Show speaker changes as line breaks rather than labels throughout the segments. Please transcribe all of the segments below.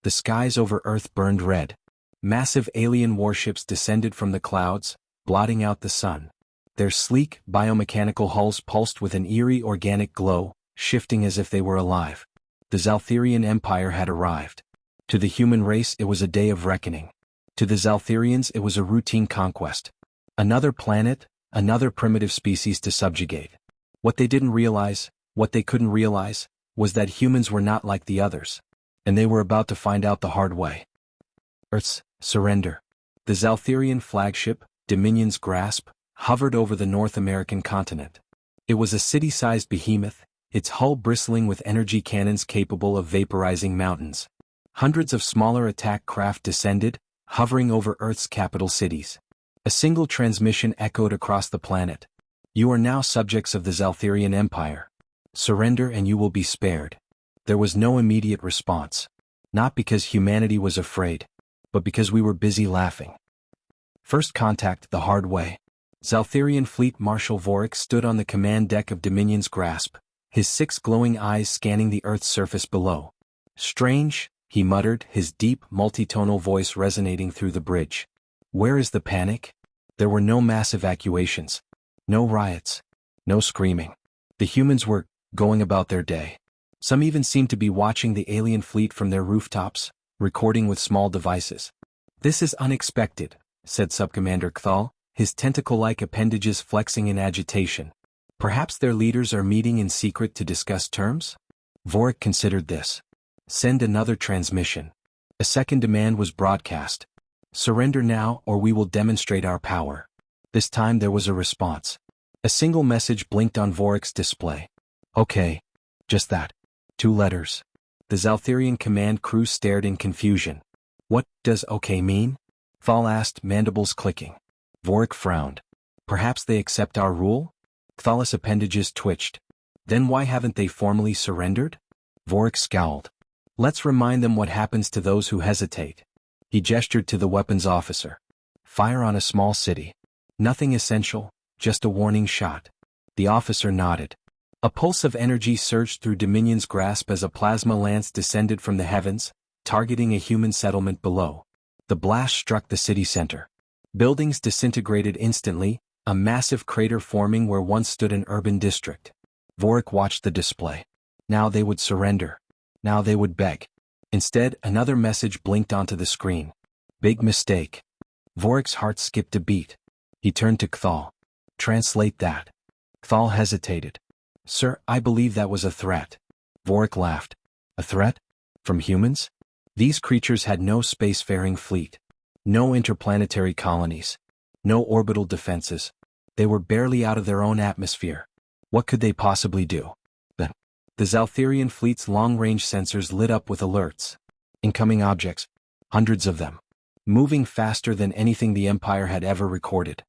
The skies over Earth burned red. Massive alien warships descended from the clouds, blotting out the sun. Their sleek, biomechanical hulls pulsed with an eerie organic glow, shifting as if they were alive. The Zaltherian Empire had arrived. To the human race it was a day of reckoning. To the Zaltherians it was a routine conquest. Another planet, another primitive species to subjugate. What they didn't realize, what they couldn't realize, was that humans were not like the others. And they were about to find out the hard way. Earth's surrender. The Zaltherian flagship, Dominion's Grasp, hovered over the North American continent. It was a city-sized behemoth, its hull bristling with energy cannons capable of vaporizing mountains. Hundreds of smaller attack craft descended, hovering over Earth's capital cities. A single transmission echoed across the planet. You are now subjects of the Zaltherian Empire. Surrender and you will be spared. There was no immediate response. Not because humanity was afraid, but because we were busy laughing. First contact the hard way. Zaltherian Fleet Marshal Vorik stood on the command deck of Dominion's Grasp, his 6 glowing eyes scanning the Earth's surface below. Strange, he muttered, his deep, multitonal voice resonating through the bridge. Where is the panic? There were no mass evacuations. No riots. No screaming. The humans were going about their day. Some even seemed to be watching the alien fleet from their rooftops, recording with small devices. This is unexpected, said Subcommander Kthal, his tentacle-like appendages flexing in agitation. Perhaps their leaders are meeting in secret to discuss terms? Vorik considered this. Send another transmission. A second demand was broadcast. Surrender now or we will demonstrate our power. This time there was a response. A single message blinked on Vorik's display. Okay. Just that. 2 letters. The Zaltherian command crew stared in confusion. What does okay mean? Kthal asked, mandibles clicking. Vorik frowned. Perhaps they accept our rule? Kthal's appendages twitched. Then why haven't they formally surrendered? Vorik scowled. Let's remind them what happens to those who hesitate. He gestured to the weapons officer. Fire on a small city. Nothing essential, just a warning shot. The officer nodded. A pulse of energy surged through Dominion's Grasp as a plasma lance descended from the heavens, targeting a human settlement below. The blast struck the city center. Buildings disintegrated instantly, a massive crater forming where once stood an urban district. Vorik watched the display. Now they would surrender. Now they would beg. Instead, another message blinked onto the screen. Big mistake. Vorik's heart skipped a beat. He turned to Kthal. Translate that. Kthal hesitated. Sir, I believe that was a threat. Vorik laughed. A threat? From humans? These creatures had no spacefaring fleet. No interplanetary colonies. No orbital defenses. They were barely out of their own atmosphere. What could they possibly do? The Zaltherian fleet's long-range sensors lit up with alerts. Incoming objects. Hundreds of them. Moving faster than anything the Empire had ever recorded.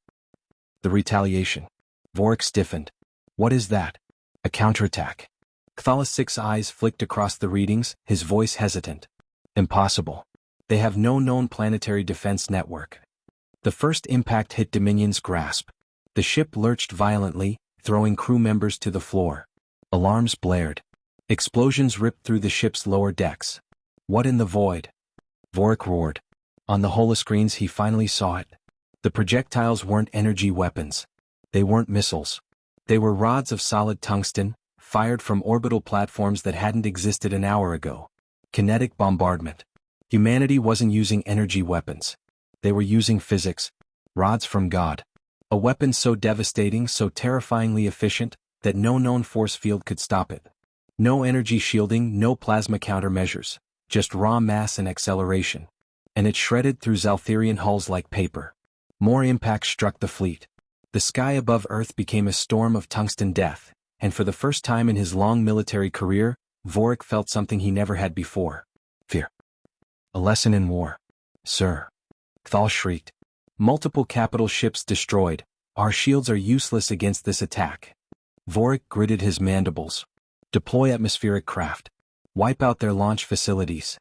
The retaliation. Vorik stiffened. What is that? A counterattack. Kthal's 6 eyes flicked across the readings, his voice hesitant. Impossible. They have no known planetary defense network. The first impact hit Dominion's Grasp. The ship lurched violently, throwing crew members to the floor. Alarms blared. Explosions ripped through the ship's lower decks. What in the void? Vorik roared. On the holoscreens he finally saw it. The projectiles weren't energy weapons. They weren't missiles. They were rods of solid tungsten, fired from orbital platforms that hadn't existed an hour ago. Kinetic bombardment. Humanity wasn't using energy weapons. They were using physics. Rods from God. A weapon so devastating, so terrifyingly efficient, that no known force field could stop it. No energy shielding, no plasma countermeasures, just raw mass and acceleration. And it shredded through Zaltherian hulls like paper. More impacts struck the fleet. The sky above Earth became a storm of tungsten death, and for the first time in his long military career, Vorik felt something he never had before. Fear. A lesson in war. Sir. Kthal shrieked. Multiple capital ships destroyed. Our shields are useless against this attack. Vorik gritted his mandibles. Deploy atmospheric craft. Wipe out their launch facilities.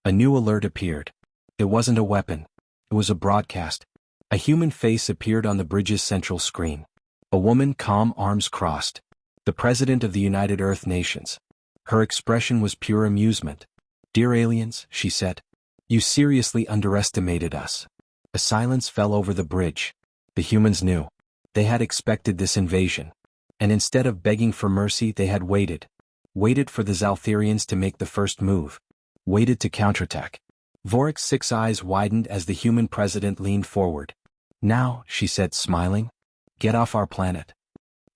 A new alert appeared. It wasn't a weapon. It was a broadcast. A human face appeared on the bridge's central screen. A woman, calm, arms crossed. The President of the United Earth Nations. Her expression was pure amusement. "Dear aliens," she said, "you seriously underestimated us." A silence fell over the bridge. The humans knew. They had expected this invasion. And instead of begging for mercy, they had waited. Waited for the Zalthirians to make the first move. Waited to counterattack. Vorik's 6 eyes widened as the human president leaned forward. "Now," she said, smiling, "get off our planet."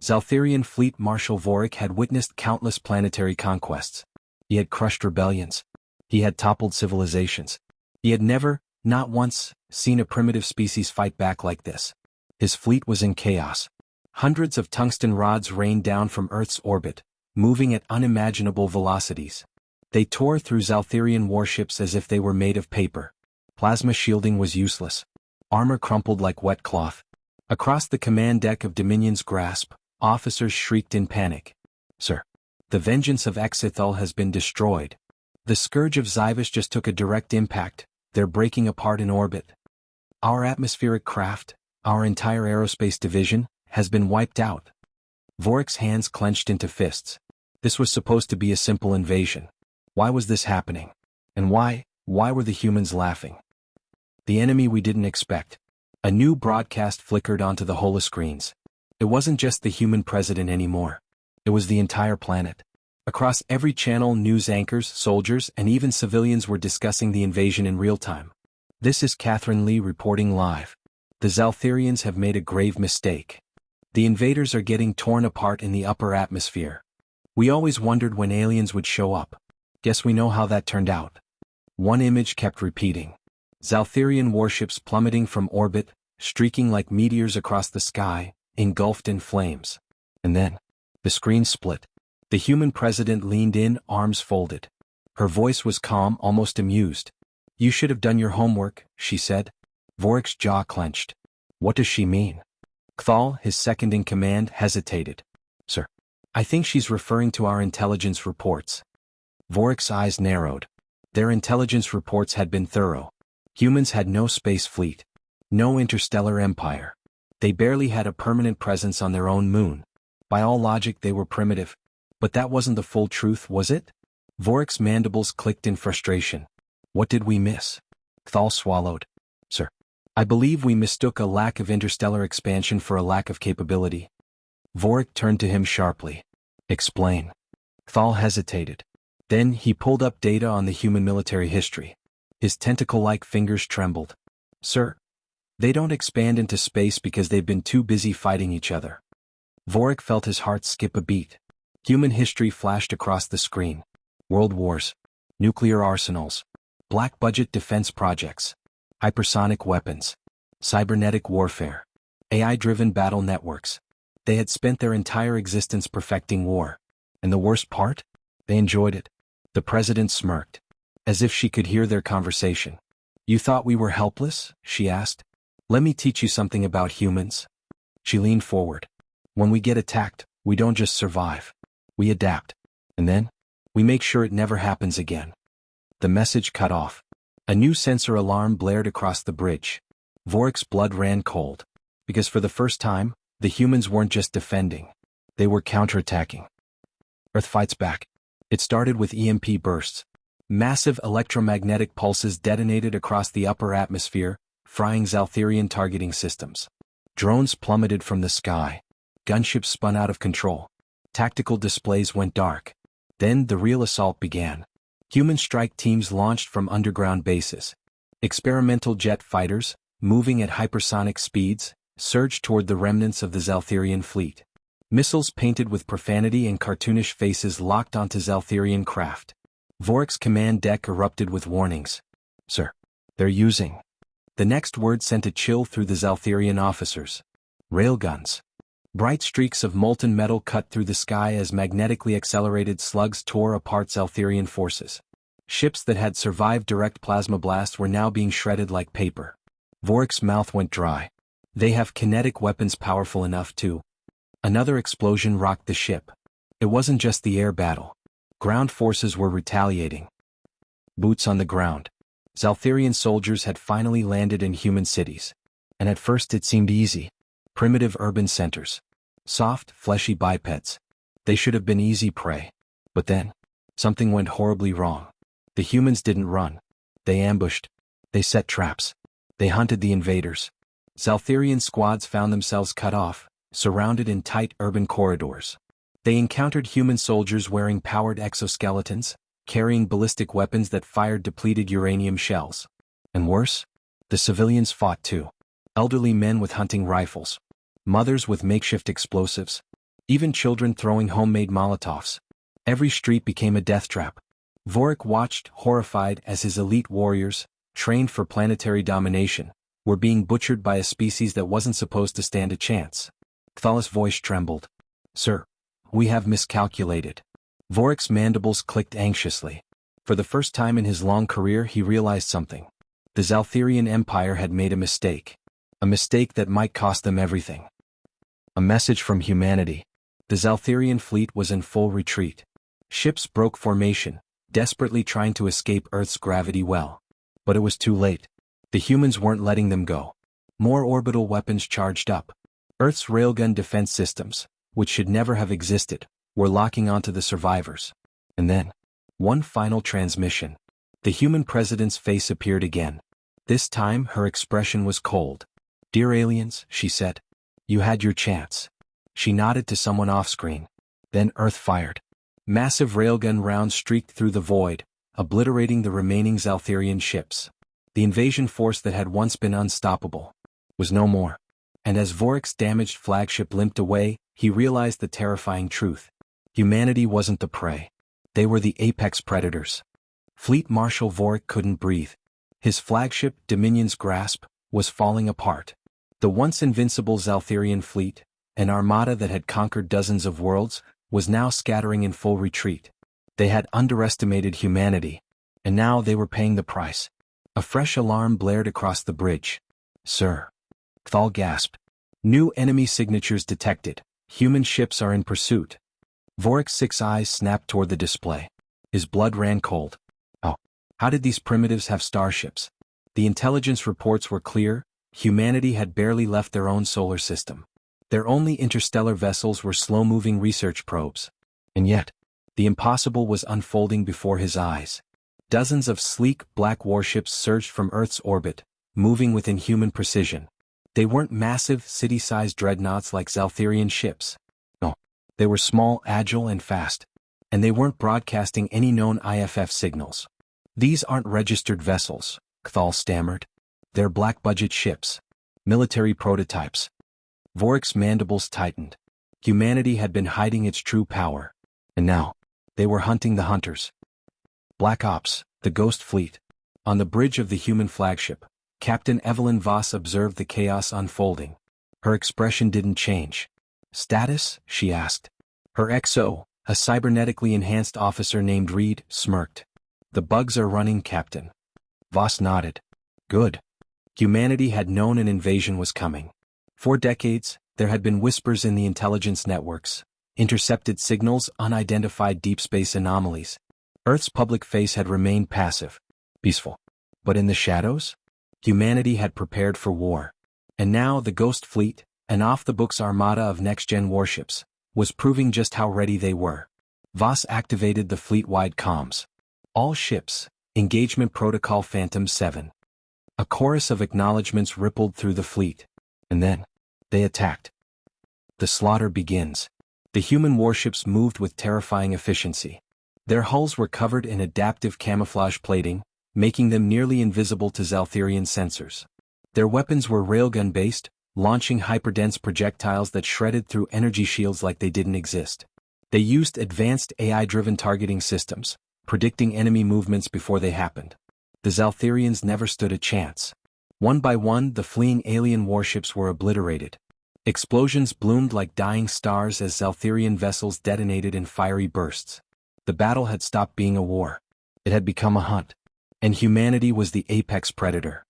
Zalthirian Fleet Marshal Vorik had witnessed countless planetary conquests. He had crushed rebellions. He had toppled civilizations. He had never, not once, seen a primitive species fight back like this. His fleet was in chaos. Hundreds of tungsten rods rained down from Earth's orbit, moving at unimaginable velocities. They tore through Zalthirian warships as if they were made of paper. Plasma shielding was useless. Armor crumpled like wet cloth. Across the command deck of Dominion's grasp, officers shrieked in panic. "Sir, the vengeance of Exithal has been destroyed. The scourge of Zyvish just took a direct impact. They're breaking apart in orbit. Our atmospheric craft, our entire aerospace division, has been wiped out." Vorik's hands clenched into fists. This was supposed to be a simple invasion. Why was this happening? And why were the humans laughing? "The enemy we didn't expect." A new broadcast flickered onto the holoscreens. It wasn't just the human president anymore. It was the entire planet. Across every channel, news anchors, soldiers, and even civilians were discussing the invasion in real time. "This is Catherine Lee reporting live. The Zalthirians have made a grave mistake. The invaders are getting torn apart in the upper atmosphere. We always wondered when aliens would show up. Guess we know how that turned out." One image kept repeating. Zalthirian warships plummeting from orbit, streaking like meteors across the sky, engulfed in flames. And then, the screen split. The human president leaned in, arms folded. Her voice was calm, almost amused. "You should have done your homework," she said. Vorik's jaw clenched. What does she mean? Kthal, his second-in-command, hesitated. "Sir, I think she's referring to our intelligence reports." Vorik's eyes narrowed. Their intelligence reports had been thorough. Humans had no space fleet. No interstellar empire. They barely had a permanent presence on their own moon. By all logic they were primitive. But that wasn't the full truth, was it? Vorik's mandibles clicked in frustration. What did we miss? Kthal swallowed. "Sir, I believe we mistook a lack of interstellar expansion for a lack of capability." Vorik turned to him sharply. "Explain." Kthal hesitated. Then he pulled up data on the human military history. His tentacle-like fingers trembled. "Sir, they don't expand into space because they've been too busy fighting each other." Vorik felt his heart skip a beat. Human history flashed across the screen. World wars. Nuclear arsenals. Black-budget defense projects. Hypersonic weapons. Cybernetic warfare. AI-driven battle networks. They had spent their entire existence perfecting war. And the worst part? They enjoyed it. The president smirked. As if she could hear their conversation. "You thought we were helpless?" she asked. "Let me teach you something about humans." She leaned forward. "When we get attacked, we don't just survive. We adapt. And then, we make sure it never happens again." The message cut off. A new sensor alarm blared across the bridge. Vorik's blood ran cold. Because for the first time, the humans weren't just defending. They were counterattacking. Earth fights back. It started with EMP bursts. Massive electromagnetic pulses detonated across the upper atmosphere, frying Zalthirian targeting systems. Drones plummeted from the sky. Gunships spun out of control. Tactical displays went dark. Then the real assault began. Human strike teams launched from underground bases. Experimental jet fighters, moving at hypersonic speeds, surged toward the remnants of the Zalthirian fleet. Missiles painted with profanity and cartoonish faces locked onto Zalthirian craft. Vorik's command deck erupted with warnings. "Sir, they're using." The next word sent a chill through the Zalthirian officers. "Railguns." Bright streaks of molten metal cut through the sky as magnetically accelerated slugs tore apart Zalthirian forces. Ships that had survived direct plasma blasts were now being shredded like paper. Vorik's mouth went dry. "They have kinetic weapons powerful enough to..." Another explosion rocked the ship. It wasn't just the air battle. Ground forces were retaliating. Boots on the ground. Zalthirian soldiers had finally landed in human cities. And at first it seemed easy. Primitive urban centers. Soft, fleshy bipeds. They should have been easy prey. But then, something went horribly wrong. The humans didn't run. They ambushed. They set traps. They hunted the invaders. Zalthirian squads found themselves cut off, surrounded in tight urban corridors. They encountered human soldiers wearing powered exoskeletons, carrying ballistic weapons that fired depleted uranium shells. And worse, the civilians fought too. Elderly men with hunting rifles. Mothers with makeshift explosives. Even children throwing homemade Molotovs. Every street became a death trap. Vorik watched, horrified, as his elite warriors, trained for planetary domination, were being butchered by a species that wasn't supposed to stand a chance. Kthal's voice trembled. "Sir, we have miscalculated." Vorik's mandibles clicked anxiously. For the first time in his long career he realized something. The Zalthirian Empire had made a mistake. A mistake that might cost them everything. A message from humanity. The Zalthirian fleet was in full retreat. Ships broke formation, desperately trying to escape Earth's gravity well. But it was too late. The humans weren't letting them go. More orbital weapons charged up. Earth's railgun defense systems, which should never have existed, were locking onto the survivors. And then, one final transmission. The human president's face appeared again. This time her expression was cold. "Dear aliens," she said, "you had your chance." She nodded to someone off-screen. Then Earth fired. Massive railgun rounds streaked through the void, obliterating the remaining Zalthirian ships. The invasion force that had once been unstoppable was no more. And as Vorik's damaged flagship limped away, he realized the terrifying truth. Humanity wasn't the prey. They were the apex predators. Fleet Marshal Vorik couldn't breathe. His flagship, Dominion's Grasp, was falling apart. The once invincible Zalthirian fleet, an armada that had conquered dozens of worlds, was now scattering in full retreat. They had underestimated humanity, and now they were paying the price. A fresh alarm blared across the bridge. "Sir." Kthal gasped. "New enemy signatures detected. Human ships are in pursuit." Vorik's 6 eyes snapped toward the display. His blood ran cold. Oh, how did these primitives have starships? The intelligence reports were clear. Humanity had barely left their own solar system. Their only interstellar vessels were slow-moving research probes. And yet, the impossible was unfolding before his eyes. Dozens of sleek, black warships surged from Earth's orbit, moving with inhuman precision. They weren't massive, city-sized dreadnoughts like Zalthirian ships. No, they were small, agile, and fast. And they weren't broadcasting any known IFF signals. "These aren't registered vessels," Kthal stammered. "They're black-budget ships. Military prototypes." Vorik's mandibles tightened. Humanity had been hiding its true power. And now, they were hunting the hunters. Black Ops, the Ghost Fleet. On the bridge of the human flagship, Captain Evelyn Voss observed the chaos unfolding. Her expression didn't change. "Status?" she asked. Her XO, a cybernetically enhanced officer named Reed, smirked. "The bugs are running, Captain." Voss nodded. "Good." Humanity had known an invasion was coming. For decades, there had been whispers in the intelligence networks, intercepted signals, unidentified deep space anomalies. Earth's public face had remained passive, peaceful. But in the shadows, humanity had prepared for war. And now the Ghost Fleet, an off-the-books armada of next-gen warships, was proving just how ready they were. Voss activated the fleet-wide comms. "All ships, engagement protocol Phantom 7. A chorus of acknowledgements rippled through the fleet. And then, they attacked. The slaughter begins. The human warships moved with terrifying efficiency. Their hulls were covered in adaptive camouflage plating, making them nearly invisible to Zalthirian sensors. Their weapons were railgun-based, launching hyperdense projectiles that shredded through energy shields like they didn't exist. They used advanced AI-driven targeting systems, predicting enemy movements before they happened. The Zalthirians never stood a chance. One by one, the fleeing alien warships were obliterated. Explosions bloomed like dying stars as Zalthirian vessels detonated in fiery bursts. The battle had stopped being a war. It had become a hunt. And humanity was the apex predator.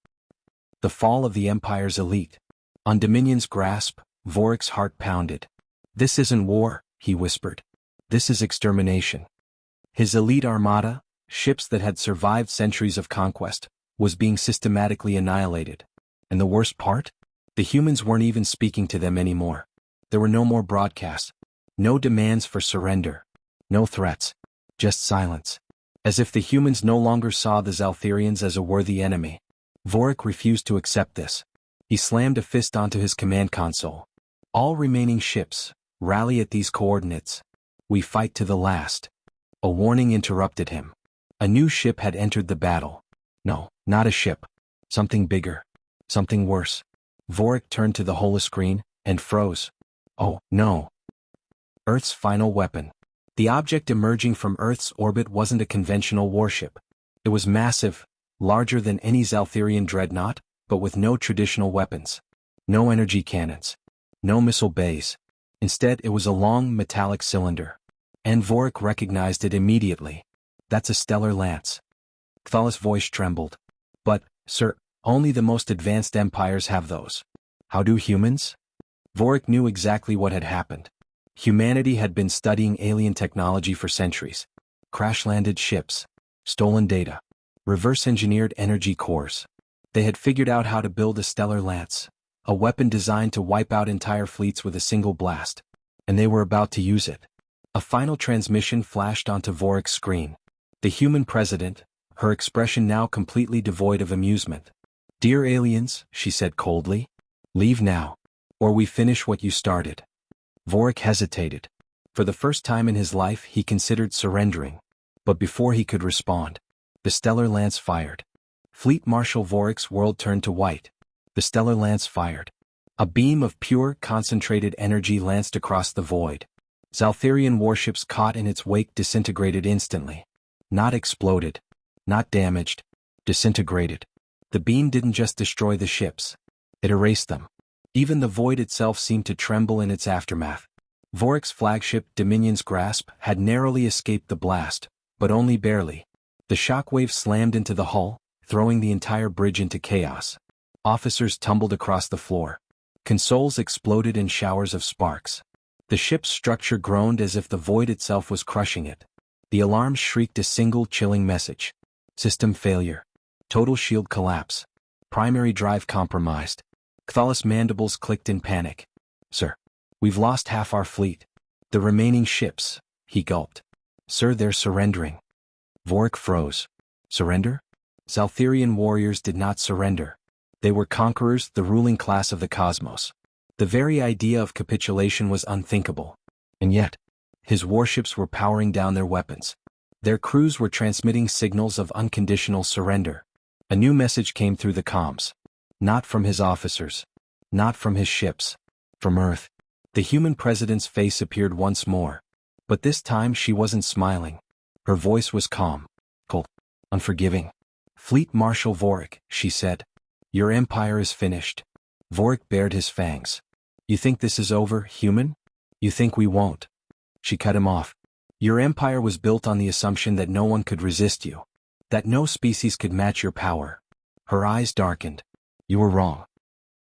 The fall of the Empire's elite. On Dominion's Grasp, Vorik's heart pounded. "This isn't war," he whispered. "This is extermination." His elite armada, ships that had survived centuries of conquest, was being systematically annihilated. And the worst part? The humans weren't even speaking to them anymore. There were no more broadcasts. No demands for surrender. No threats. Just silence. As if the humans no longer saw the Zalthirians as a worthy enemy. Vorik refused to accept this. He slammed a fist onto his command console. All remaining ships, rally at these coordinates. We fight to the last. A warning interrupted him. A new ship had entered the battle. No, not a ship. Something bigger. Something worse. Vorik turned to the holoscreen and froze. Oh, no. Earth's final weapon. The object emerging from Earth's orbit wasn't a conventional warship. It was massive, larger than any Zalthirian dreadnought, but with no traditional weapons. No energy cannons. No missile bays. Instead, it was a long, metallic cylinder. And Vorik recognized it immediately. That's a stellar lance. Kthalis' voice trembled. But, sir, only the most advanced empires have those. How do humans? Vorik knew exactly what had happened. Humanity had been studying alien technology for centuries. Crash-landed ships. Stolen data. Reverse-engineered energy cores. They had figured out how to build a stellar lance. A weapon designed to wipe out entire fleets with a single blast. And they were about to use it. A final transmission flashed onto Vorik's screen. The human president, her expression now completely devoid of amusement. "Dear aliens," she said coldly, "leave now. Or we finish what you started." Vorik hesitated. For the first time in his life he considered surrendering. But before he could respond, the stellar lance fired. Fleet Marshal Vorik's world turned to white. The stellar lance fired. A beam of pure, concentrated energy lanced across the void. Zalthirian warships caught in its wake disintegrated instantly. Not exploded. Not damaged. Disintegrated. The beam didn't just destroy the ships. It erased them. Even the void itself seemed to tremble in its aftermath. Vorik's flagship, Dominion's Grasp, had narrowly escaped the blast, but only barely. The shockwave slammed into the hull, throwing the entire bridge into chaos. Officers tumbled across the floor. Consoles exploded in showers of sparks. The ship's structure groaned as if the void itself was crushing it. The alarms shrieked a single chilling message. System failure. Total shield collapse. Primary drive compromised. Kthalis' mandibles clicked in panic. "Sir, we've lost half our fleet. The remaining ships," he gulped. "Sir, they're surrendering." Vorik froze. Surrender? Zalthirian warriors did not surrender. They were conquerors, the ruling class of the cosmos. The very idea of capitulation was unthinkable. And yet, his warships were powering down their weapons. Their crews were transmitting signals of unconditional surrender. A new message came through the comms. Not from his officers. Not from his ships. From Earth. The human president's face appeared once more. But this time she wasn't smiling. Her voice was calm. Cold. Unforgiving. "Fleet Marshal Vorik," she said. "Your empire is finished." Vorik bared his fangs. "You think this is over, human? You think we won't?" She cut him off. "Your empire was built on the assumption that no one could resist you. That no species could match your power." Her eyes darkened. "You were wrong."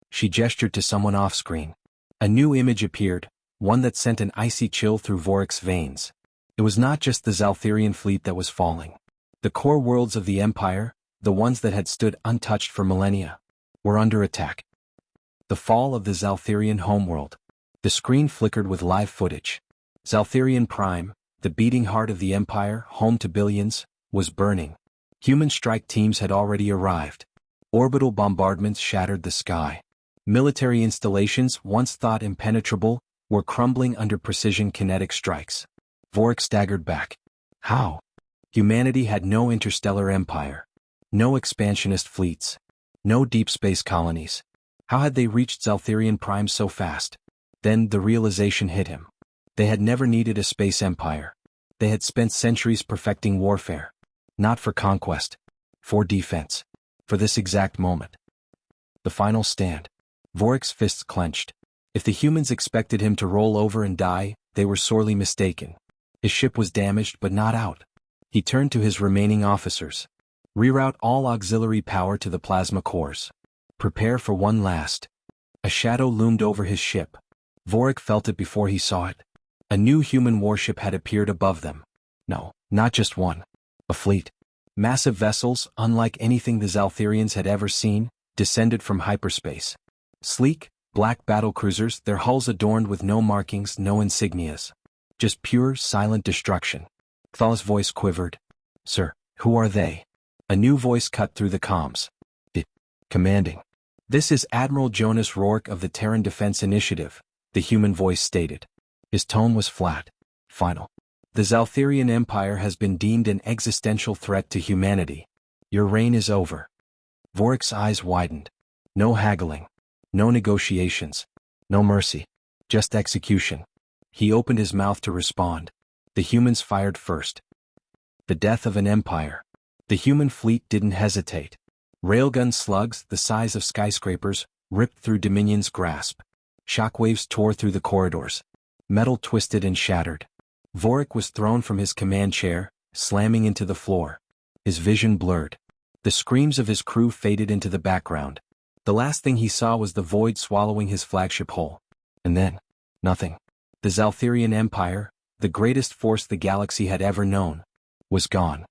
She gestured to someone off-screen. A new image appeared, one that sent an icy chill through Vorik's veins. It was not just the Zalthirian fleet that was falling. The core worlds of the Empire, the ones that had stood untouched for millennia, were under attack. The fall of the Zalthirian homeworld. The screen flickered with live footage. Zalthirian Prime, the beating heart of the Empire, home to billions, was burning. Human strike teams had already arrived. Orbital bombardments shattered the sky. Military installations, once thought impenetrable, were crumbling under precision kinetic strikes. Vorik staggered back. How? Humanity had no interstellar empire. No expansionist fleets. No deep space colonies. How had they reached Zalthirian Prime so fast? Then the realization hit him. They had never needed a space empire. They had spent centuries perfecting warfare. Not for conquest. For defense. For this exact moment. The final stand. Vorik's fists clenched. If the humans expected him to roll over and die, they were sorely mistaken. His ship was damaged but not out. He turned to his remaining officers. Reroute all auxiliary power to the plasma cores. Prepare for one last. A shadow loomed over his ship. Vorik felt it before he saw it. A new human warship had appeared above them. No, not just one. A fleet. Massive vessels, unlike anything the Zalthirians had ever seen, descended from hyperspace. Sleek, black battlecruisers, their hulls adorned with no markings, no insignias. Just pure, silent destruction. Kthalis' voice quivered. Sir, who are they? A new voice cut through the comms. Commanding. This is Admiral Jonas Rourke of the Terran Defense Initiative, the human voice stated. His tone was flat, final. The Zalthirian Empire has been deemed an existential threat to humanity. Your reign is over. Vorik's eyes widened. No haggling. No negotiations. No mercy. Just execution. He opened his mouth to respond. The humans fired first. The death of an empire. The human fleet didn't hesitate. Railgun slugs, the size of skyscrapers, ripped through Dominion's grasp. Shockwaves tore through the corridors. Metal twisted and shattered. Vorik was thrown from his command chair, slamming into the floor. His vision blurred. The screams of his crew faded into the background. The last thing he saw was the void swallowing his flagship whole. And then, nothing. The Zalthirian Empire, the greatest force the galaxy had ever known, was gone.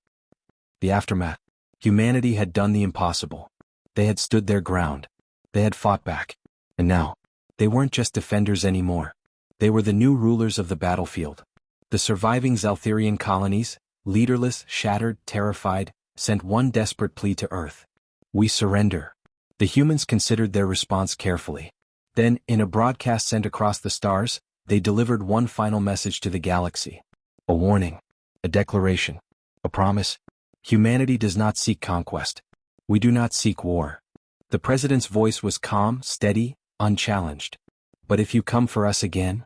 The aftermath. Humanity had done the impossible. They had stood their ground. They had fought back. And now, they weren't just defenders anymore. They were the new rulers of the battlefield. The surviving Zalthirian colonies, leaderless, shattered, terrified, sent one desperate plea to Earth. We surrender. The humans considered their response carefully. Then, in a broadcast sent across the stars, they delivered one final message to the galaxy. A warning. A declaration. A promise. Humanity does not seek conquest. We do not seek war. The president's voice was calm, steady, unchallenged. But if you come for us again?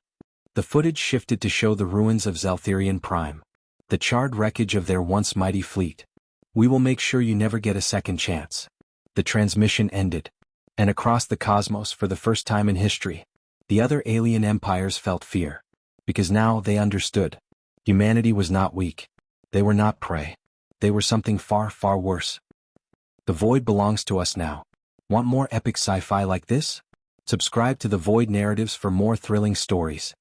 The footage shifted to show the ruins of Zalthirian Prime. The charred wreckage of their once mighty fleet. We will make sure you never get a second chance. The transmission ended. And across the cosmos, for the first time in history, the other alien empires felt fear. Because now they understood. Humanity was not weak. They were not prey. They were something far, far worse. The Void belongs to us now. Want more epic sci-fi like this? Subscribe to the Void Narratives for more thrilling stories.